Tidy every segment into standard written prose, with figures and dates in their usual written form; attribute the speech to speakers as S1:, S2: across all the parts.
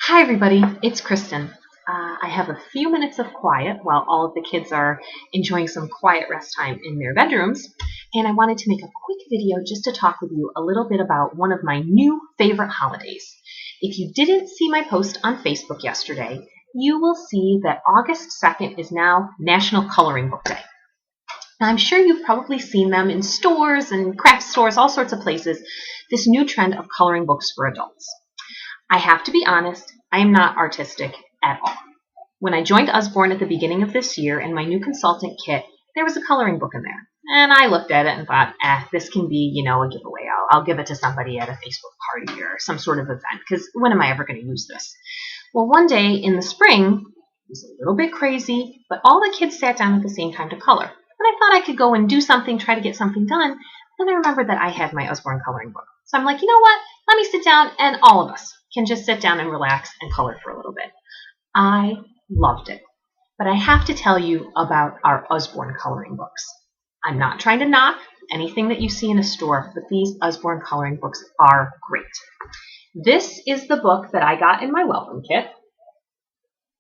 S1: Hi everybody, it's Kristen. I have a few minutes of quiet while all of the kids are enjoying some quiet rest time in their bedrooms, and I wanted to make a quick video just to talk with you a little bit about one of my new favorite holidays. If you didn't see my post on Facebook yesterday, you will see that August 2nd is now National Coloring Book Day. Now, I'm sure you've probably seen them in stores and craft stores, all sorts of places, this new trend of coloring books for adults. I have to be honest, I am not artistic at all. When I joined Usborne at the beginning of this year in my new consultant kit, there was a coloring book in there. And I looked at it and thought, this can be, a giveaway. I'll give it to somebody at a Facebook party or some sort of event, because when am I ever going to use this? Well, one day in the spring, it was a little bit crazy, but all the kids sat down at the same time to color. And I thought I could go and do something, try to get something done. Then I remembered that I had my Usborne coloring book. So I'm like, you know what? Let me sit down and all of us can just sit down and relax and color for a little bit. I loved it. But I have to tell you about our Usborne coloring books. I'm not trying to knock anything that you see in a store, but these Usborne coloring books are great. This is the book that I got in my welcome kit,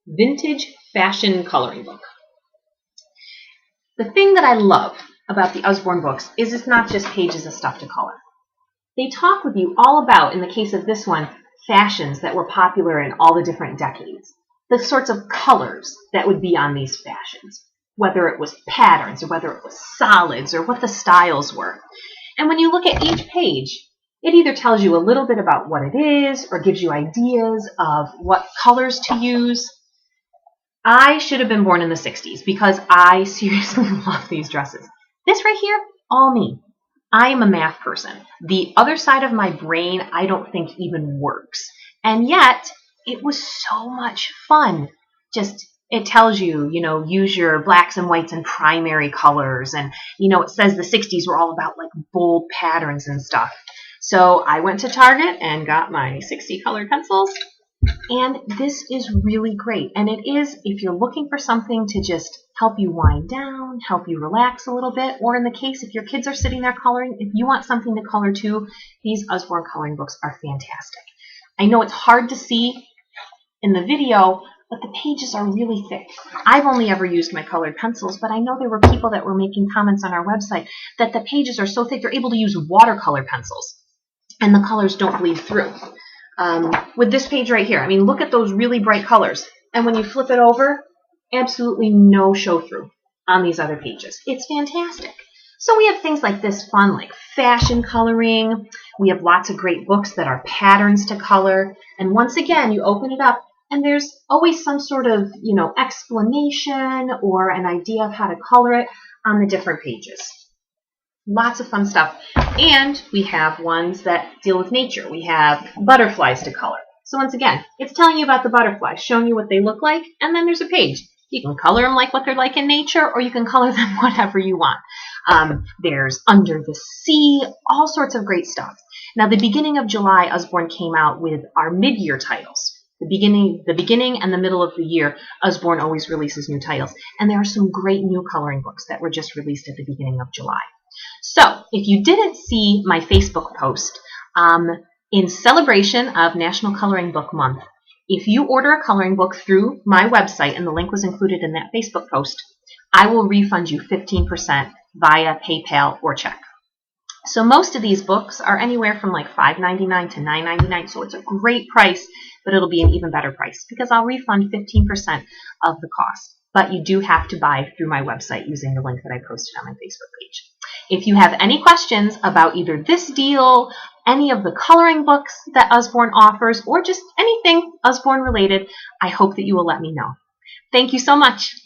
S1: Vintage Fashion Coloring Book. The thing that I love about the Usborne books is it's not just pages of stuff to color. They talk with you all about, in the case of this one, fashions that were popular in all the different decades. The sorts of colors that would be on these fashions, whether it was patterns or whether it was solids or what the styles were. And when you look at each page, it either tells you a little bit about what it is or gives you ideas of what colors to use. I should have been born in the 60s because I seriously love these dresses. This right here, all me. I am a math person. The other side of my brain I don't think even works. And yet, it was so much fun. It tells you, use your blacks and whites and primary colors. And, it says the 60s were all about like bold patterns and stuff. So I went to Target and got my 60 colored pencils. And this is really great. And it is, if you're looking for something to just help you wind down, help you relax a little bit, or in the case if your kids are sitting there coloring, if you want something to color too, these Usborne coloring books are fantastic. I know it's hard to see in the video, but the pages are really thick. I've only ever used my colored pencils, but I know there were people that were making comments on our website that the pages are so thick they're able to use watercolor pencils, and the colors don't bleed through. With this page right here, look at those really bright colors. And when you flip it over, absolutely no show-through on these other pages. It's fantastic. So we have things like this fun, like fashion coloring. We have lots of great books that are patterns to color. And once again, you open it up, and there's always some sort of, explanation or an idea of how to color it on the different pages. Lots of fun stuff. And we have ones that deal with nature. We have butterflies to color. So once again, it's telling you about the butterflies, showing you what they look like, and then there's a page. You can color them like what they're like in nature, or you can color them whatever you want. There's Under the Sea, all sorts of great stuff. Now, the beginning of July, Usborne came out with our mid-year titles. The beginning and the middle of the year, Usborne always releases new titles. And there are some great new coloring books that were just released at the beginning of July. So, if you didn't see my Facebook post, in celebration of National Coloring Book Month, if you order a coloring book through my website, and the link was included in that Facebook post, I will refund you 15% via PayPal or check. So most of these books are anywhere from like $5.99 to $9.99, so it's a great price, but it'll be an even better price because I'll refund 15% of the cost. But you do have to buy through my website using the link that I posted on my Facebook page. If you have any questions about either this deal, any of the coloring books that Usborne offers, or just anything Usborne related, I hope that you will let me know. Thank you so much.